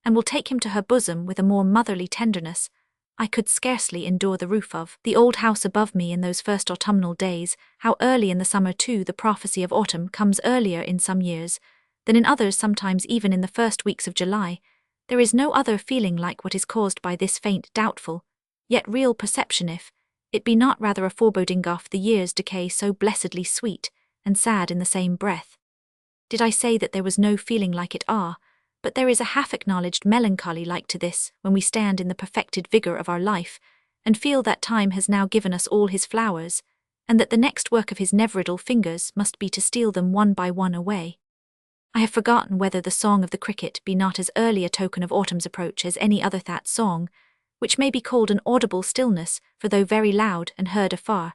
and will take him to her bosom with a more motherly tenderness. I could scarcely endure the roof of the old house above me in those first autumnal days. How early in the summer, too, the prophecy of autumn comes, earlier in some years than in others, sometimes even in the first weeks of July. There is no other feeling like what is caused by this faint, doubtful, yet real perception, if it be not rather a foreboding of the year's decay, so blessedly sweet and sad in the same breath. Did I say that there was no feeling like it? But there is a half-acknowledged melancholy like to this, when we stand in the perfected vigour of our life, and feel that time has now given us all his flowers, and that the next work of his never-idle fingers must be to steal them one by one away. I have forgotten whether the song of the cricket be not as early a token of autumn's approach as any other that song, which may be called an audible stillness, for though very loud and heard afar,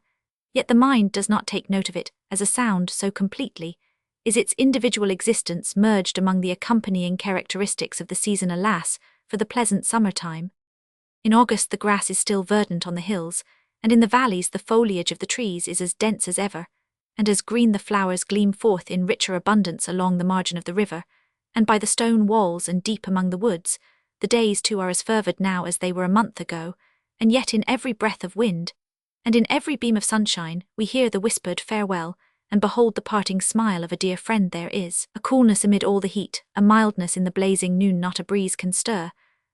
yet the mind does not take note of it as a sound, so completely is its individual existence merged among the accompanying characteristics of the season. Alas, for the pleasant summer-time! In August the grass is still verdant on the hills, and in the valleys the foliage of the trees is as dense as ever, and as green the flowers gleam forth in richer abundance along the margin of the river, and by the stone walls and deep among the woods. The days too are as fervid now as they were a month ago, and yet in every breath of wind, and in every beam of sunshine, we hear the whispered farewell, and behold the parting smile of a dear friend. There is a coolness amid all the heat, a mildness in the blazing noon not a breeze can stir,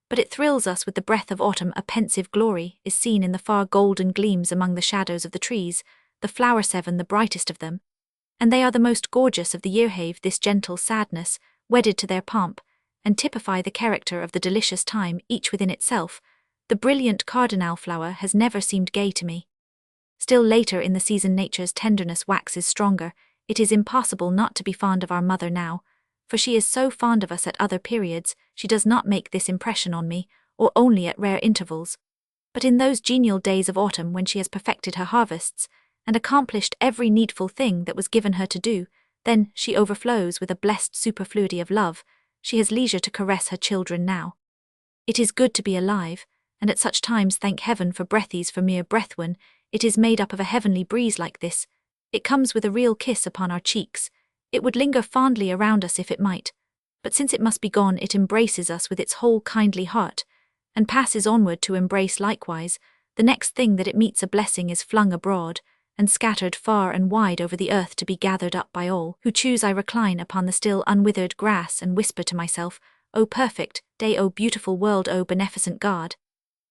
but it thrills us with the breath of autumn. A pensive glory is seen in the far golden gleams among the shadows of the trees, the flower seven the brightest of them, and they are the most gorgeous of the year. Have this gentle sadness, wedded to their pomp, and typify the character of the delicious time, each within itself. The brilliant cardinal flower has never seemed gay to me. Still later in the season nature's tenderness waxes stronger. It is impossible not to be fond of our mother now, for she is so fond of us at other periods. She does not make this impression on me, or only at rare intervals, but in those genial days of autumn when she has perfected her harvests, and accomplished every needful thing that was given her to do. Then she overflows with a blessed superfluity of love. She has leisure to caress her children now. It is good to be alive, and at such times thank heaven for breathes, for mere breath. When it is made up of a heavenly breeze like this, it comes with a real kiss upon our cheeks. It would linger fondly around us if it might, but since it must be gone, it embraces us with its whole kindly heart, and passes onward to embrace likewise. The next thing that it meets, a blessing is flung abroad, and scattered far and wide over the earth to be gathered up by all who choose. I recline upon the still unwithered grass and whisper to myself, O perfect day, O beautiful world, O beneficent God.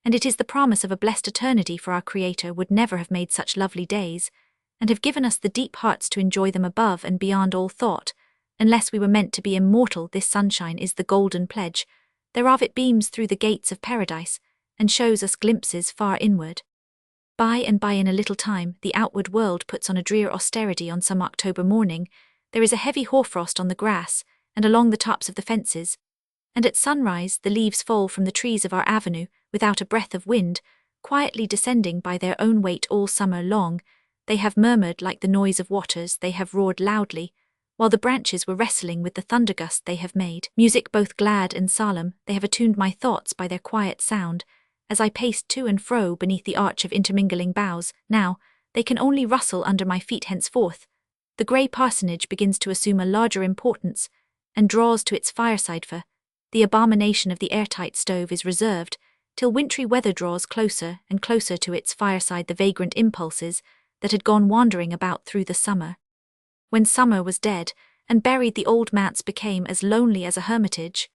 And it is the promise of a blessed eternity, for our Creator would never have made such lovely days, and have given us the deep hearts to enjoy them above and beyond all thought, unless we were meant to be immortal. This sunshine is the golden pledge thereof. It beams through the gates of paradise, and shows us glimpses far inward. By and by, in a little time, the outward world puts on a drear austerity. On some October morning, there is a heavy hoarfrost on the grass, and along the tops of the fences, and at sunrise the leaves fall from the trees of our avenue, without a breath of wind, quietly descending by their own weight all summer long. They have murmured like the noise of waters, they have roared loudly, while the branches were wrestling with the thundergust. They have made music both glad and solemn. They have attuned my thoughts by their quiet sound, as I paced to and fro beneath the arch of intermingling boughs. Now they can only rustle under my feet. Henceforth the grey parsonage begins to assume a larger importance, and draws to its fireside, for the abomination of the airtight stove is reserved till wintry weather draws closer and closer to its fireside the vagrant impulses that had gone wandering about through the summer. When summer was dead and buried, the old manse became as lonely as a hermitage.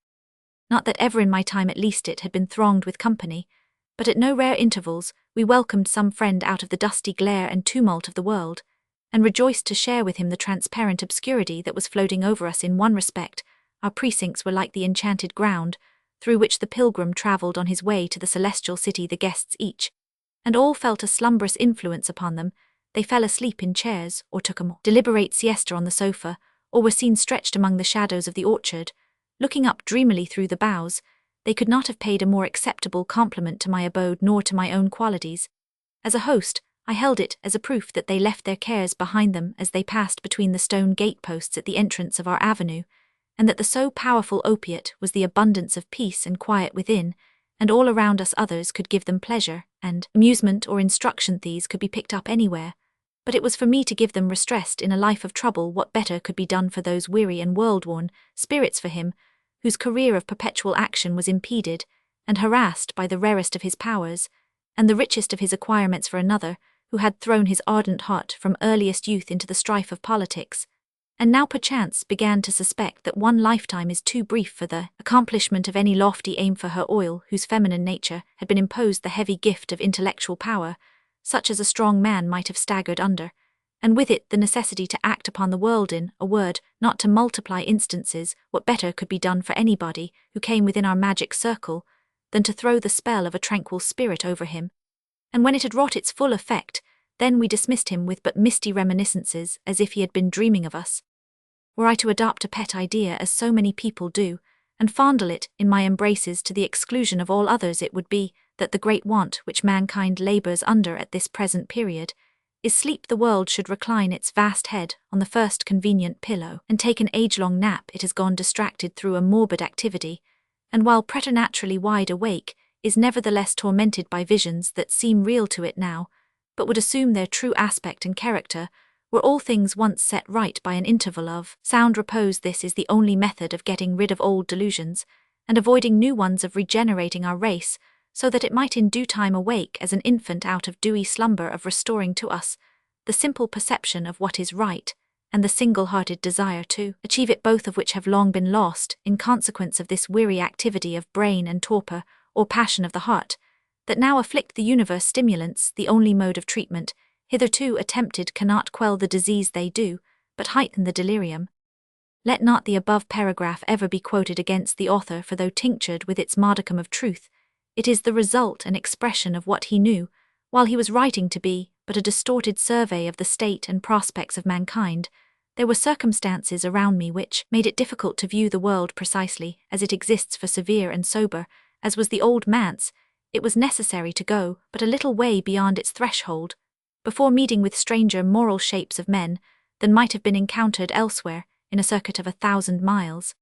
Not that ever in my time at least it had been thronged with company, but at no rare intervals we welcomed some friend out of the dusty glare and tumult of the world, and rejoiced to share with him the transparent obscurity that was floating over us. In one respect, our precincts were like the enchanted ground, through which the pilgrim travelled on his way to the celestial city. The guests each and all felt a slumberous influence upon them. They fell asleep in chairs, or took a more deliberate siesta on the sofa, or were seen stretched among the shadows of the orchard, looking up dreamily through the boughs. They could not have paid a more acceptable compliment to my abode nor to my own qualities. As a host, I held it as a proof that they left their cares behind them as they passed between the stone gateposts at the entrance of our avenue, and that the so powerful opiate was the abundance of peace and quiet within, and all around us others could give them pleasure, and amusement or instruction these could be picked up anywhere. But it was for me to give them restressed in a life of trouble what better could be done for those weary and world-worn spirits for him, whose career of perpetual action was impeded and harassed by the rarest of his powers, and the richest of his acquirements for another, who had thrown his ardent heart from earliest youth into the strife of politics, and now perchance began to suspect that one lifetime is too brief for the accomplishment of any lofty aim for her oil, whose feminine nature had been imposed the heavy gift of intellectual power, such as a strong man might have staggered under, and with it the necessity to act upon the world in, a word, not to multiply instances, what better could be done for anybody who came within our magic circle, than to throw the spell of a tranquil spirit over him. And when it had wrought its full effect, then we dismissed him with but misty reminiscences, as if he had been dreaming of us. Were I to adopt a pet idea, as so many people do, and fondle it in my embraces to the exclusion of all others, it would be that the great want which mankind labours under at this present period is sleep. The world should recline its vast head on the first convenient pillow and take an age-long nap it has gone distracted through a morbid activity, and while preternaturally wide awake, is nevertheless tormented by visions that seem real to it now, but would assume their true aspect and character were all things once set right by an interval of sound repose. This is the only method of getting rid of old delusions, and avoiding new ones, of regenerating our race, so that it might in due time awake as an infant out of dewy slumber, of restoring to us the simple perception of what is right, and the single-hearted desire to achieve it, both of which have long been lost in consequence of this weary activity of brain and torpor, or passion of the heart, that now afflict the universe. Stimulants, the only mode of treatment hitherto attempted, cannot quell the disease they do, but heighten the delirium. Let not the above paragraph ever be quoted against the author, for though tinctured with its modicum of truth, it is the result and expression of what he knew, while he was writing, to be but a distorted survey of the state and prospects of mankind. There were circumstances around me which made it difficult to view the world precisely as it exists for severe and sober, as was the old manse. It was necessary to go but a little way beyond its threshold, before meeting with stranger moral shapes of men than might have been encountered elsewhere in a circuit of 1,000 miles.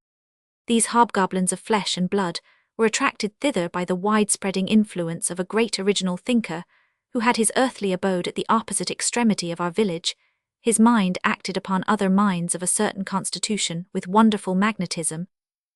These hobgoblins of flesh and blood were attracted thither by the wide-spreading influence of a great original thinker, who had his earthly abode at the opposite extremity of our village. His mind acted upon other minds of a certain constitution with wonderful magnetism,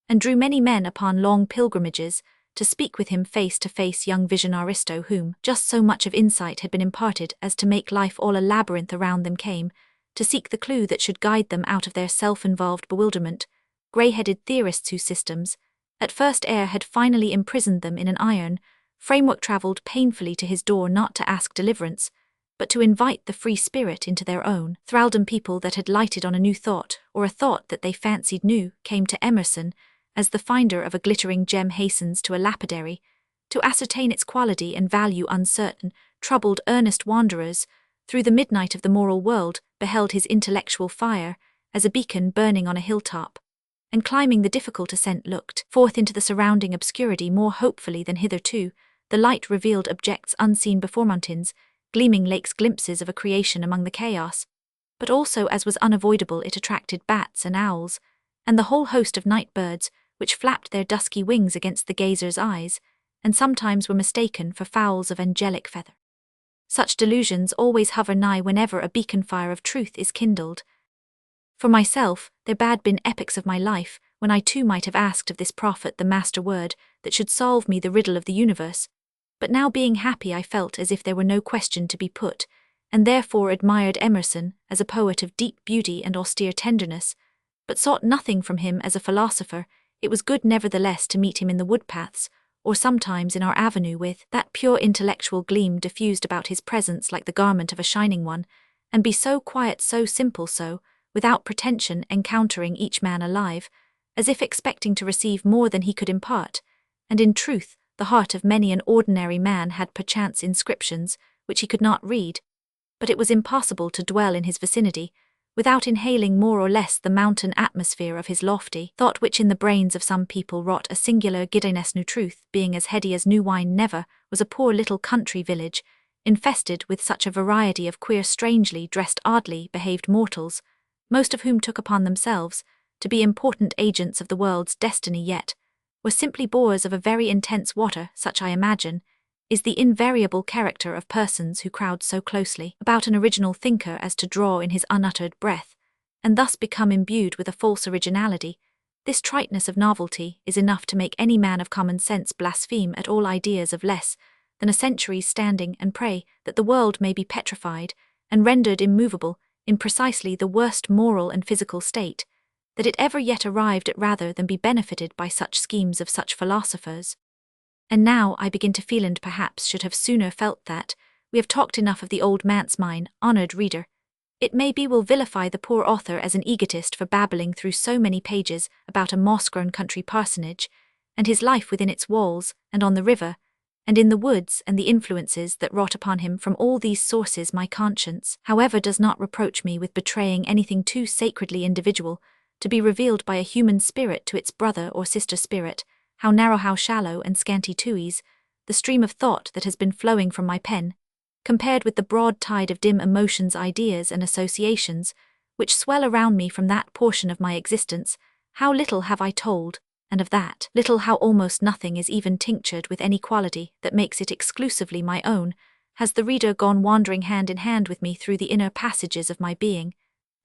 and drew many men upon long pilgrimages to speak with him face to face. Young vision Aristo, whom just so much of insight had been imparted as to make life all a labyrinth around them, came to seek the clue that should guide them out of their self-involved bewilderment. Grey-headed theorists whose systems, at first air, had finally imprisoned them in an iron framework, travelled painfully to his door, not to ask deliverance, but to invite the free spirit into their own thraldom. People that had lighted on a new thought, or a thought that they fancied new, came to Emerson, as the finder of a glittering gem hastens to a lapidary, to ascertain its quality and value. Uncertain, troubled, earnest wanderers, through the midnight of the moral world, beheld his intellectual fire as a beacon burning on a hilltop, and climbing the difficult ascent looked forth into the surrounding obscurity more hopefully than hitherto. The light revealed objects unseen before, mountains, gleaming lakes, glimpses of a creation among the chaos, but also, as was unavoidable, it attracted bats and owls, and the whole host of night birds, which flapped their dusky wings against the gazer's eyes, and sometimes were mistaken for fowls of angelic feather. Such delusions always hover nigh whenever a beacon fire of truth is kindled. For myself, there had been epochs of my life when I too might have asked of this prophet the master word that should solve me the riddle of the universe, but now, being happy, I felt as if there were no question to be put, and therefore admired Emerson as a poet of deep beauty and austere tenderness, but sought nothing from him as a philosopher. It was good nevertheless to meet him in the woodpaths, or sometimes in our avenue, with that pure intellectual gleam diffused about his presence like the garment of a shining one, and be so quiet, so simple, so, without pretension, encountering each man alive, as if expecting to receive more than he could impart. And in truth, the heart of many an ordinary man had perchance inscriptions which he could not read, but it was impossible to dwell in his vicinity without inhaling more or less the mountain atmosphere of his lofty thought, which in the brains of some people wrought a singular giddiness. New Truth, being as heady as new wine never, was a poor little country village, infested with such a variety of queer, strangely dressed, oddly behaved mortals, most of whom took upon themselves to be important agents of the world's destiny, yet were simply bores of a very intense water, such I imagine, is the invariable character of persons who crowd so closely about an original thinker as to draw in his unuttered breath, and thus become imbued with a false originality. This triteness of novelty is enough to make any man of common sense blaspheme at all ideas of less than a century's standing and pray that the world may be petrified and rendered immovable in precisely the worst moral and physical state that it ever yet arrived at rather than be benefited by such schemes of such philosophers. And now I begin to feel, and perhaps should have sooner felt, that we have talked enough of the old manse, mine honoured reader. It may be will vilify the poor author as an egotist for babbling through so many pages about a moss-grown country parsonage, and his life within its walls, and on the river, and in the woods, and the influences that wrought upon him from all these sources. My conscience, however, does not reproach me with betraying anything too sacredly individual, to be revealed by a human spirit to its brother or sister spirit, how narrow, how shallow and scanty too is the stream of thought that has been flowing from my pen, compared with the broad tide of dim emotions, ideas and associations, which swell around me from that portion of my existence. How little have I told, and of that little how almost nothing is even tinctured with any quality that makes it exclusively my own. Has the reader gone wandering hand in hand with me through the inner passages of my being,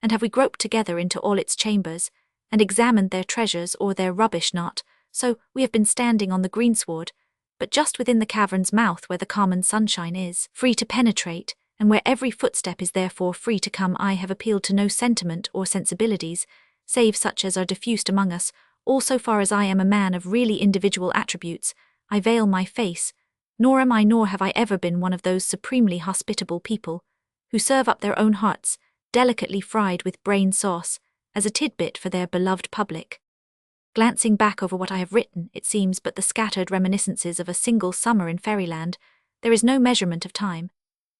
and have we groped together into all its chambers, and examined their treasures or their rubbish? Not so. We have been standing on the greensward, but just within the cavern's mouth, where the common sunshine is free to penetrate, and where every footstep is therefore free to come. I have appealed to no sentiment or sensibilities, save such as are diffused among us. All so far as I am a man of really individual attributes, I veil my face, nor am I, nor have I ever been, one of those supremely hospitable people who serve up their own hearts, delicately fried with brain sauce, as a tidbit for their beloved public. Glancing back over what I have written, it seems but the scattered reminiscences of a single summer in fairyland. There is no measurement of time,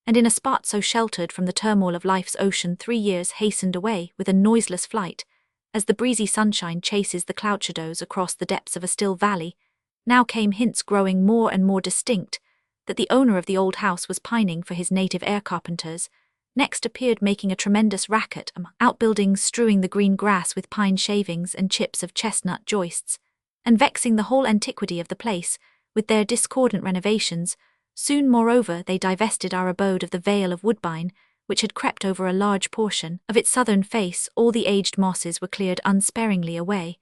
and in a spot so sheltered from the turmoil of life's ocean, 3 years hastened away with a noiseless flight, as the breezy sunshine chases the cloud shadows across the depths of a still valley. Now came hints, growing more and more distinct, that the owner of the old house was pining for his native air. Carpenters next appeared, making a tremendous racket among outbuildings, strewing the green grass with pine shavings and chips of chestnut joists, and vexing the whole antiquity of the place with their discordant renovations. Soon, moreover, they divested our abode of the veil of woodbine, which had crept over a large portion of its southern face. All the aged mosses were cleared unsparingly away,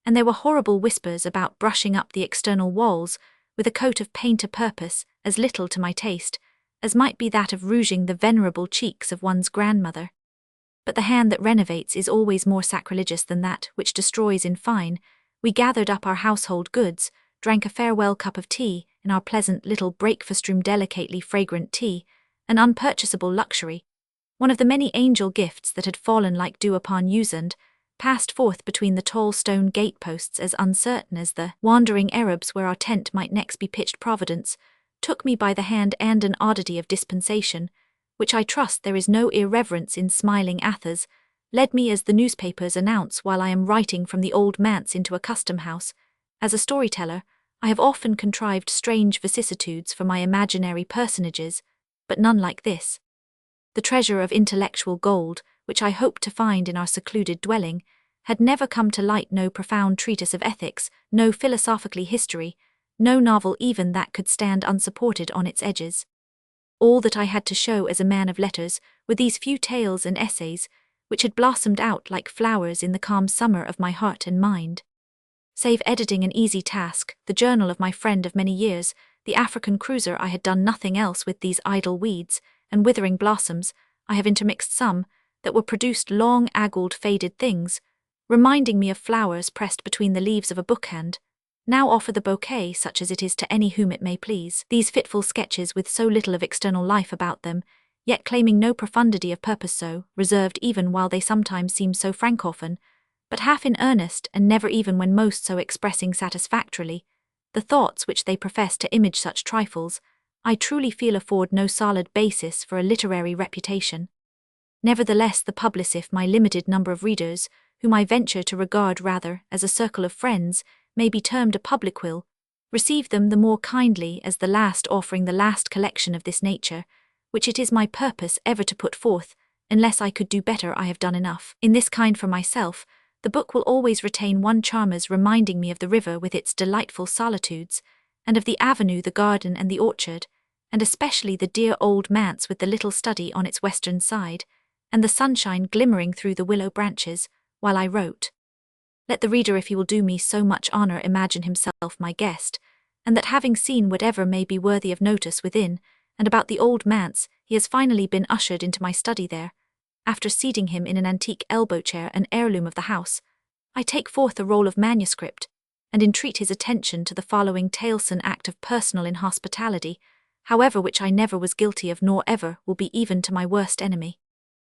and there were horrible whispers about brushing up the external walls with a coat of paint, a purpose as little to my taste as might be that of rouging the venerable cheeks of one's grandmother. But the hand that renovates is always more sacrilegious than that which destroys. In fine, we gathered up our household goods, drank a farewell cup of tea in our pleasant little breakfast room, delicately fragrant tea, an unpurchasable luxury, one of the many angel gifts that had fallen like dew upon us, and passed forth between the tall stone gateposts as uncertain as the wandering Arabs where our tent might next be pitched. Providence took me by the hand, and an oddity of dispensation, which I trust there is no irreverence in smiling Athens, led me, as the newspapers announce while I am writing, from the old manse into a custom house. As a storyteller, I have often contrived strange vicissitudes for my imaginary personages, but none like this. The treasure of intellectual gold, which I hoped to find in our secluded dwelling, had never come to light. No profound treatise of ethics, no philosophically history, no novel even that could stand unsupported on its edges. All that I had to show as a man of letters were these few tales and essays, which had blossomed out like flowers in the calm summer of my heart and mind. Save editing, an easy task, the journal of my friend of many years, the African cruiser, I had done nothing else with these idle weeds and withering blossoms. I have intermixed some that were produced long, aggled, faded things, reminding me of flowers pressed between the leaves of a bookhand. Now offer the bouquet such as it is to any whom it may please. These fitful sketches, with so little of external life about them, yet claiming no profundity of purpose, so reserved even while they sometimes seem so frank often, but half in earnest, and never even when most so expressing satisfactorily the thoughts which they profess to image. Such trifles, I truly feel, afford no solid basis for a literary reputation. Nevertheless, the publicif, my limited number of readers, whom I venture to regard rather as a circle of friends, may be termed a public, will receive them the more kindly as the last offering, the last collection of this nature, which it is my purpose ever to put forth. Unless I could do better, I have done enough in this kind for myself, the book will always retain one charmers reminding me of the river with its delightful solitudes, and of the avenue, the garden, and the orchard, and especially the dear old manse with the little study on its western side, and the sunshine glimmering through the willow branches, while I wrote. Let the reader, if he will do me so much honour, imagine himself my guest, and that having seen whatever may be worthy of notice within, and about the old manse, he has finally been ushered into my study there. After seating him in an antique elbow chair, an heirloom of the house, I take forth a roll of manuscript, and entreat his attention to the following taleson act of personal inhospitality, however which I never was guilty of nor ever will be even to my worst enemy.